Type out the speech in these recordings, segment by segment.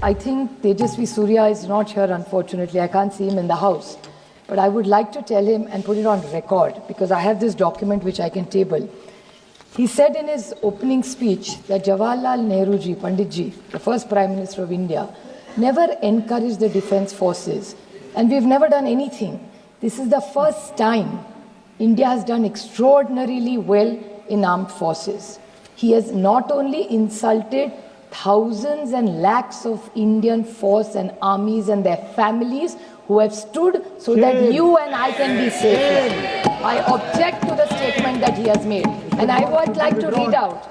I think Tejasvi Surya is not here, unfortunately. I can't see him in the house. But I would like to tell him and put it on record, because I have this document which I can table. He said in his opening speech that Jawaharlal Nehru ji, Pandit ji, the first Prime Minister of India, never encouraged the defense forces. And we've never done anything. This is the first time India has done extraordinarily well in armed forces. He has not only insulted thousands and lakhs of Indian force and armies and their families who have stood so that you and I can be safe. I object to the statement that he has made. And I would like to read out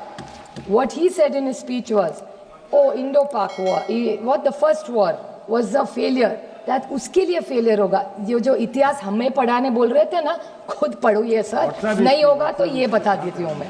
what he said in his speech was, oh, Indo-Pak war, what the first war was a failure. That उसके लिए failure होगा. ये जो इतिहास हमें पढ़ाने बोल रहे थे ना, खुद पढ़ो ये सर. नहीं होगा तो ये बता देती हूँ मैं.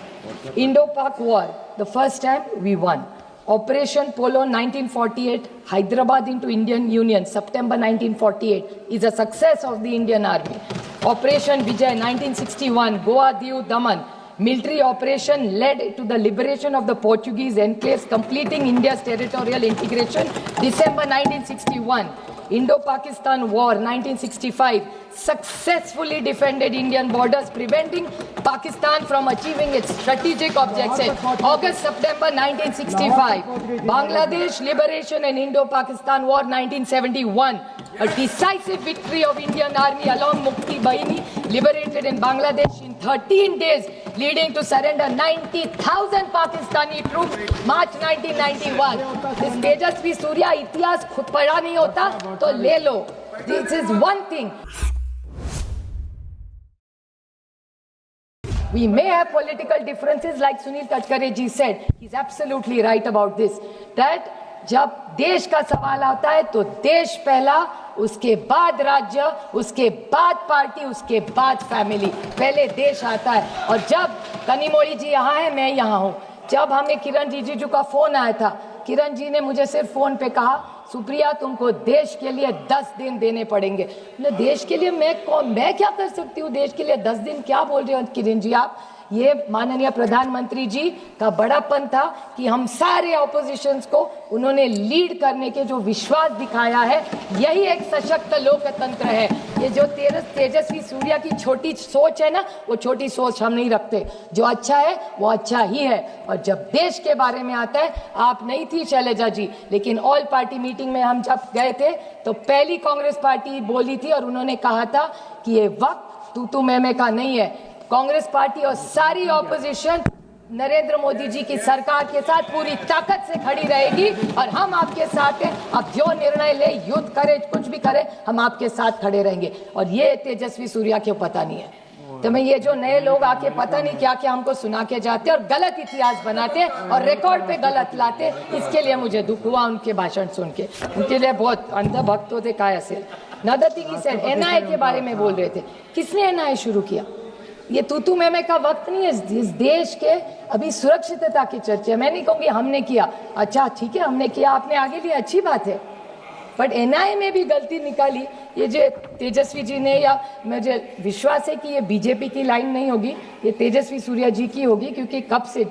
Indo-Pak war, the first time we won. Operation Polo 1948, Hyderabad into Indian Union, September 1948, is a success of the Indian Army. Operation Vijay 1961, Goa, Diu, Daman, military operation led to the liberation of the Portuguese enclaves, completing India's territorial integration, December 1961. Indo-Pakistan War 1965 successfully defended Indian borders, preventing Pakistan from achieving its strategic objectives. August-September 1965, Bangladesh liberation and Indo-Pakistan War 1971, a decisive victory of Indian Army along Mukti Bahini, liberated in Bangladesh in 13 days, leading to surrender 90,000 Pakistani troops, March 1991. This Tejasvi Surya इतिहास खुद पढ़ा नहीं होता तो ले लो. This is one thing. We may have political differences, like Sunil Tadkare ji said. He's absolutely right about this. That जब देश का सवाल आता है तो देश पहला, उसके बाद राज्य, उसके बाद पार्टी, उसके बाद फैमिली. पहले देश आता है. और जब कनिमोळी जी यहाँ है, मैं यहाँ हूँ. जब हमें किरण रिजिजू का फोन आया था, किरण जी ने मुझे सिर्फ फोन पे कहा, सुप्रिया तुमको देश के लिए 10 दिन देने पड़ेंगे. देश के लिए मैं क्या कर सकती हूँ? देश के लिए 10 दिन क्या बोल रहे हो किरण जी आप? ये माननीय प्रधानमंत्री जी का बड़ापन था कि हम सारे ऑपोजिशंस को उन्होंने लीड करने के जो विश्वास दिखाया है, यही एक सशक्त लोकतंत्र है. ये जो तेजस्वी सूर्या की छोटी सोच है ना, वो छोटी सोच हम नहीं रखते. जो अच्छा है वो अच्छा ही है. और जब देश के बारे में आता है, आप नहीं थी शैलजा जी, लेकिन ऑल पार्टी मीटिंग में हम जब गए थे तो पहली कांग्रेस पार्टी बोली थी और उन्होंने कहा था कि ये वक्त तू मैं का नहीं है. कांग्रेस पार्टी और सारी ऑपोजिशन नरेंद्र मोदी जी की सरकार के साथ पूरी ताकत से खड़ी रहेगी और हम आपके साथ हैं. आप जो निर्णय ले, युद्ध करे, कुछ भी करे, हम आपके साथ खड़े रहेंगे. और ये तेजस्वी सूर्या क्यों पता नहीं है. तो मैं ये जो नए लोग आके पता नहीं क्या क्या हमको सुना के जाते और गलत इतिहास बनाते और रिकॉर्ड पे गलत लाते, इसके लिए मुझे दुख हुआ उनके भाषण सुन के. उनके लिए बहुत अंधभक्त होते काय असेल. नदती की सेल एनआईए के बारे में बोल रहे थे. किसने एनआईए शुरू किया? ये तू मैं का वक्त नहीं है. इस देश के अभी सुरक्षितता की चर्चा. मैं नहीं कहूँगी हमने किया. अच्छा ठीक है, हमने किया, आपने आगे लिया, अच्छी बात है. बट एनआईए में भी गलती निकाली. ये जो तेजस्वी जी ने, या मुझे विश्वास है कि ये बीजेपी की लाइन नहीं होगी, ये तेजस्वी सूर्या जी की होगी. क्योंकि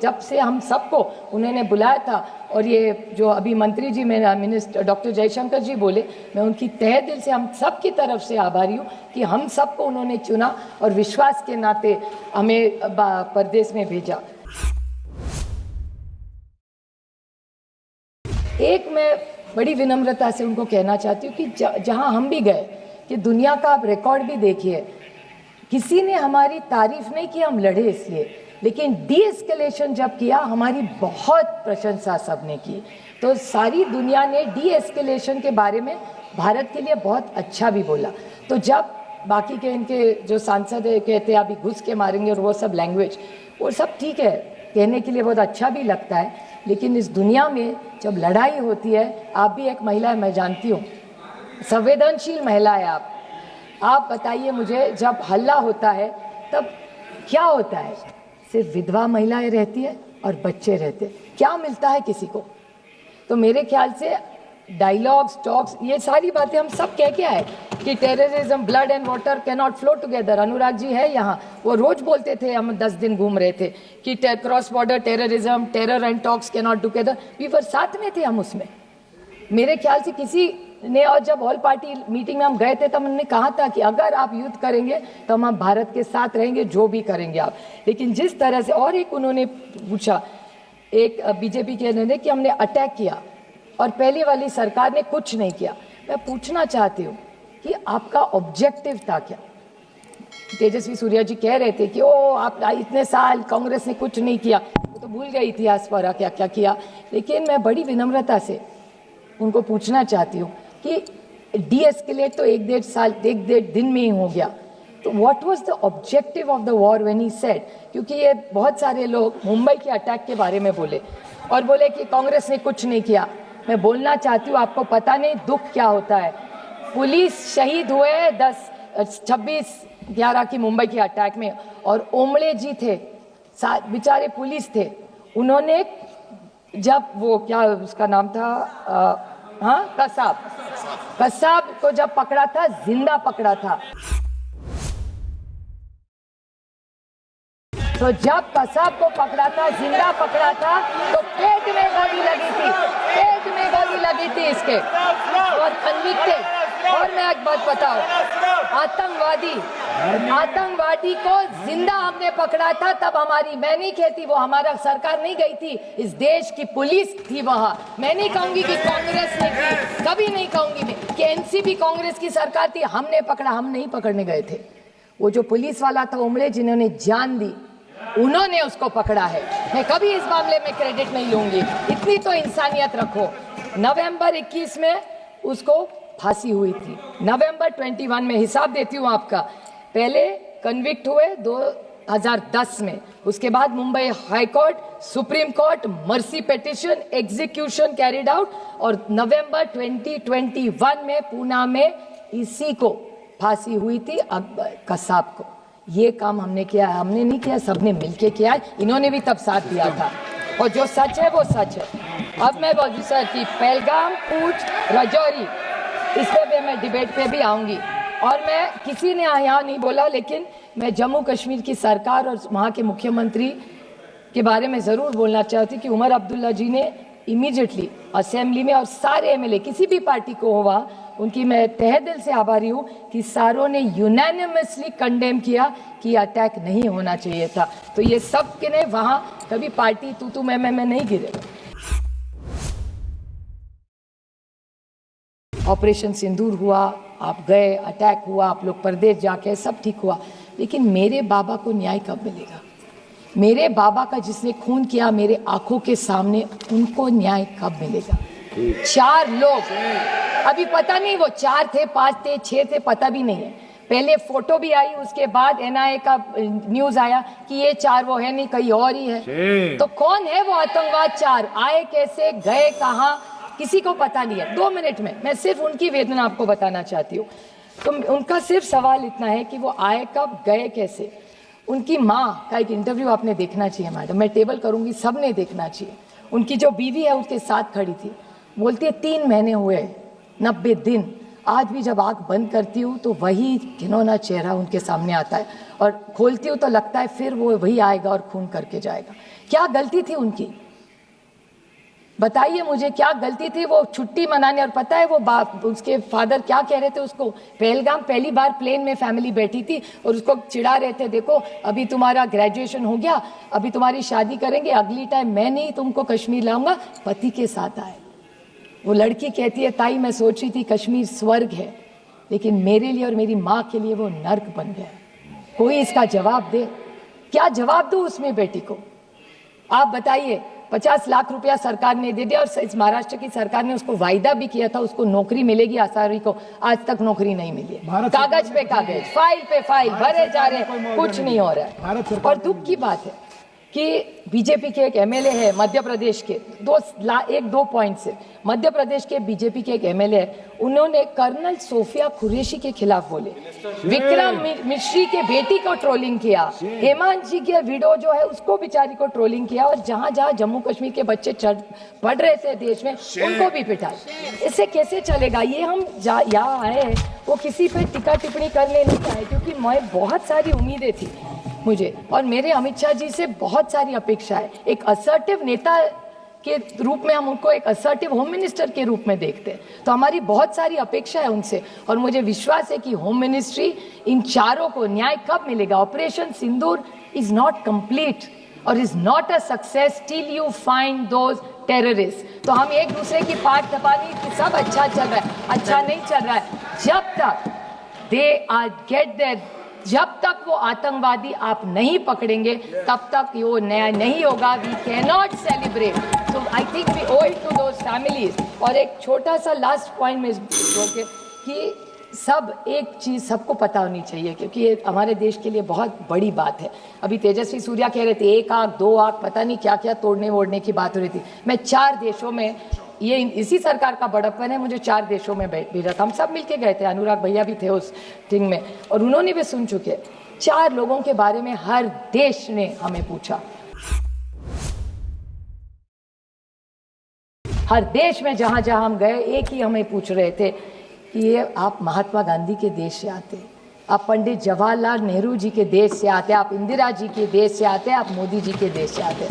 जब से हम सबको उन्होंने बुलाया था, और ये जो अभी मंत्री जी, मेरा मिनिस्टर डॉक्टर जयशंकर जी बोले, मैं उनकी तहे दिल से हम सब की तरफ से आभारी हूँ कि हम सबको उन्होंने चुना और विश्वास के नाते हमें परदेश में भेजा. एक मैं बड़ी विनम्रता से उनको कहना चाहती हूँ कि जहाँ हम भी गए, कि दुनिया का आप रिकॉर्ड भी देखिए, किसी ने हमारी तारीफ नहीं की, हम लड़े इसलिए, लेकिन डी एस्केलेशन जब किया, हमारी बहुत प्रशंसा सबने की. तो सारी दुनिया ने डी एस्केलेशन के बारे में भारत के लिए बहुत अच्छा भी बोला. तो जब बाकी के इनके जो सांसद कहते हैं अभी घुस के मारेंगे और वो सब लैंग्वेज, वो सब ठीक है, कहने के लिए बहुत अच्छा भी लगता है. लेकिन इस दुनिया में जब लड़ाई होती है, आप भी एक महिला है, मैं जानती हूँ, संवेदनशील महिला है आप. आप बताइए मुझे, जब हल्ला होता है तब क्या होता है? सिर्फ विधवा महिलाएं रहती है और बच्चे रहते. क्या मिलता है किसी को? तो मेरे ख्याल से डायलॉग्स, टॉक्स, ये सारी बातें हम सब कह के आए कि terrorism, blood and water can not flow together. Anurag ji है यहाँ, वो रोज बोलते थे, हम 10 दिन घूम रहे थे, कि cross border terrorism, terror and talks can not together. We were साथ में थे हम उसमें. मेरे ख्याल से किसी ने, और जब ऑल पार्टी मीटिंग में हम गए थे तब हमने कहा था कि अगर आप युद्ध करेंगे तो हम भारत के साथ रहेंगे, जो भी करेंगे आप। लेकिन जिस तरह से, और एक उन्होंने पूछा, एक बीजेपी के ने कि हमने अटैक किया और पहली वाली सरकार ने कुछ नहीं किया। मैं पूछना चाहती हूँ कि आपका ऑब्जेक्टिव था क्या? तेजस्वी सूर्या जी कह रहे थे कि ओ आप इतने साल कांग्रेस ने कुछ नहीं किया, वो तो भूल गए इतिहास पर क्या क्या किया। लेकिन मैं बड़ी विनम्रता से उनको पूछना चाहती हूँ कि डी एस्केलेट तो एक डेढ़ दिन में ही हो गया, तो what was the objective of the war when he said? क्योंकि ये बहुत सारे लोग मुंबई के अटैक के बारे में बोले और बोले कि कांग्रेस ने कुछ नहीं किया। मैं बोलना चाहती हूँ, आपको पता नहीं दुख क्या होता है। पुलिस शहीद हुए 26/11 की मुंबई के अटैक में, और ओमड़े जी थे, बेचारे पुलिस थे, उन्होंने जब वो क्या उसका नाम था, कसाब को जब पकड़ा था, जिंदा पकड़ा था। तो जब कसाब को पकड़ा था, जिंदा पकड़ा था, तो पेट में गोली लगी थी, पेट में गोली लगी थी इसके, और कन्विक्टेड। और मैं एक बात बताऊं, आतंकवादी को जिंदा हमने पकड़ा था, तब हमारी, मैं नहीं कहती वो हमारा सरकार नहीं गई थी, इस देश की पुलिस थी वहां। मैं नहीं कहूंगी कि कांग्रेस ने की, कभी नहीं कहूंगी मैं कि एनसीपी कांग्रेस की सरकार थी, हमने पकड़ा, हम नहीं पकड़ने गए थे। वो जो पुलिस वाला था उमड़े, जिन्होंने जान दी, उन्होंने उसको पकड़ा है। मैं कभी इस मामले में क्रेडिट नहीं लूंगी, इतनी तो इंसानियत रखो। नवंबर 21 में उसको फांसी हुई थी, नवंबर 21 में, हिसाब देती हूँ आपका। पहले कन्विक्ट हुए 2010 में, उसके बाद Mumbai high court, supreme court, mercy petition, execution carried out, और नवंबर 2021 में पूना में इसी को फांसी हुई थी, कसाब को। ये काम हमने किया, हमने नहीं किया, सबने मिलके किया है, इन्होंने भी तब साथ दिया था, और जो सच है वो सच है। अब मैं बोलूँ सर कि पहलगाम, पूंछ, राजौरी, इस पे मैं डिबेट पे भी आऊंगी, और मैं किसी ने यहाँ नहीं बोला, लेकिन मैं जम्मू कश्मीर की सरकार और वहाँ के मुख्यमंत्री के बारे में ज़रूर बोलना चाहती कि उमर अब्दुल्ला जी ने इमीडिएटली असेंबली में, और सारे एमएलए किसी भी पार्टी को हुआ, उनकी मैं तहे दिल से आभारी हूँ कि सारों ने यूनानिमसली कंडेम किया कि अटैक नहीं होना चाहिए था। तो ये सब के ने वहाँ कभी पार्टी तू मैं नहीं गिरे। ऑपरेशन सिंदूर हुआ, आप गए, अटैक हुआ, आप लोग परदेश जाके, सब ठीक हुआ, लेकिन मेरे बाबा को न्याय कब मिलेगा? मेरे बाबा का जिसने खून किया मेरे आंखों के सामने, उनको न्याय कब मिलेगा? 4 लोग, अभी पता नहीं वो 4 थे, 5 थे, 6 थे, पता भी नहीं है। पहले फोटो भी आई, उसके बाद एनआईए का न्यूज आया कि ये 4 वो है नहीं, कहीं और ही है। तो कौन है वो आतंकवाद 4? आए कैसे, गए कहाँ, किसी को पता नहीं है। 2 मिनट में मैं सिर्फ उनकी वेदना आपको बताना चाहती हूँ। तो उनका सिर्फ सवाल इतना है कि वो आए कब, गए कैसे। उनकी माँ का एक इंटरव्यू आपने देखना चाहिए मैडम, मैं टेबल करूंगी, सबने देखना चाहिए। उनकी जो बीवी है उसके साथ खड़ी थी, बोलती है 3 महीने हुए, 90 दिन, आज भी जब आंख बंद करती हूँ तो वही घिनौना चेहरा उनके सामने आता है, और खोलती हूँ तो लगता है फिर वो वही आएगा और खून करके जाएगा। क्या गलती थी उनकी? बताइए मुझे, क्या गलती थी? वो छुट्टी मनाने, और पता है वो उसके फादर क्या कह रहे थे उसको? पहलगाम पहली बार प्लेन में फैमिली बैठी थी और उसको चिढ़ा रहे थे, देखो अभी तुम्हारा ग्रेजुएशन हो गया, अभी तुम्हारी शादी करेंगे, अगली टाइम मैं नहीं तुमको कश्मीर लाऊंगा, पति के साथ आए। वो लड़की कहती है, ताई मैं सोच रही थी कश्मीर स्वर्ग है, लेकिन मेरे लिए और मेरी माँ के लिए वो नर्क बन गया। कोई इसका जवाब दे, क्या जवाब दूं उसमें बेटी को? आप बताइए। 50 लाख रुपया सरकार ने दे दिया, और इस महाराष्ट्र की सरकार ने उसको वायदा भी किया था उसको नौकरी मिलेगी आसारी को, आज तक नौकरी नहीं मिली है। कागज पे कागज, फाइल पे फाइल भरे जा रहे, कुछ नहीं हो रहा है। और दुख की बात है कि बीजेपी के एक एमएलए है मध्य प्रदेश के, 2 पॉइंट से, मध्य प्रदेश के बीजेपी के एक एमएलए है, उन्होंने कर्नल सोफिया कुरैशी के खिलाफ बोले, विक्रम मिश्री के बेटी को ट्रोलिंग किया, हेमंत जी के वीडियो जो है उसको बेचारी को ट्रोलिंग किया, और जहां जहां जम्मू कश्मीर के बच्चे पढ़ रहे थे देश में, उनको भी पिटाई। इससे कैसे चलेगा? ये हम यहाँ आए वो किसी पे टिक्का टिप्पणी करने नहीं आए, क्योंकि मैं बहुत सारी उम्मीदें थी मुझे, और मेरे अमित शाह जी से बहुत सारी अपेक्षा है। एक असर्टिव नेता के रूप में, हम उनको एक असर्टिव होम मिनिस्टर के रूप में देखते हैं। तो हमारी बहुत सारी अपेक्षा है उनसे, और मुझे विश्वास है कि होम मिनिस्ट्री इन चारों को न्याय कब मिलेगा। Operation Sindoor is not complete और is not a success till you find those terrorist. तो हम एक दूसरे की पाठ थपानी कि सब अच्छा चल रहा है, अच्छा नहीं चल रहा है। जब तक दे आर गेट देयर, जब तक वो आतंकवादी आप नहीं पकड़ेंगे तब तक वो न्याय नहीं होगा। We can not celebrate. So I think we owe it to those families। और एक छोटा सा लास्ट पॉइंट में कि सब एक चीज़ सबको पता होनी चाहिए, क्योंकि ये हमारे देश के लिए बहुत बड़ी बात है। अभी तेजस्वी सूर्या कह रहे थे 1 आंख 2 आंख पता नहीं क्या क्या तोड़ने वोड़ने की बात हो रही थी। मैं 4 देशों में, ये इसी सरकार का बड़प्पन है, मुझे 4 देशों में भेजा था। हम सब मिलके गए थे, अनुराग भैया भी थे उस टीम में, और उन्होंने भी सुन चुके। 4 लोगों के बारे में हर देश ने हमें पूछा, हर देश में जहां जहां हम गए एक ही हमें पूछ रहे थे कि ये आप महात्मा गांधी के देश से आते, आप पंडित जवाहरलाल नेहरू जी के देश से आते, आप इंदिरा जी के देश से आते, आप मोदी जी के देश से आते।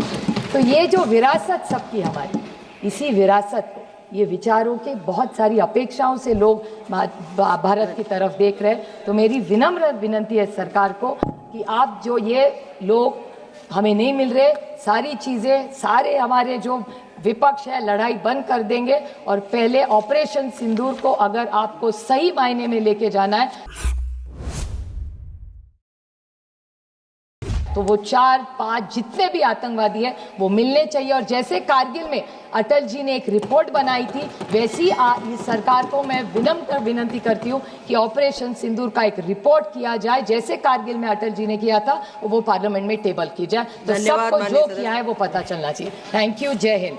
तो ये जो विरासत सबकी हमारी, इसी विरासत को, ये विचारों के बहुत सारी अपेक्षाओं से लोग भारत की तरफ देख रहे हैं। तो मेरी विनम्र विनती है सरकार को कि आप जो ये लोग हमें नहीं मिल रहे, सारी चीज़ें, सारे हमारे जो विपक्ष है लड़ाई बंद कर देंगे, और पहले ऑपरेशन सिंदूर को अगर आपको सही मायने में लेके जाना है तो वो 4-5 जितने भी आतंकवादी है वो मिलने चाहिए। और जैसे कारगिल में अटल जी ने एक रिपोर्ट बनाई थी, वैसी इस सरकार को मैं विनम्र विनती करती हूँ कि ऑपरेशन सिंदूर का एक रिपोर्ट किया जाए, जैसे कारगिल में अटल जी ने किया था, वो पार्लियामेंट में टेबल की जाए, तो सबको जो किया है वो पता चलना चाहिए। थैंक यू, जय हिंद।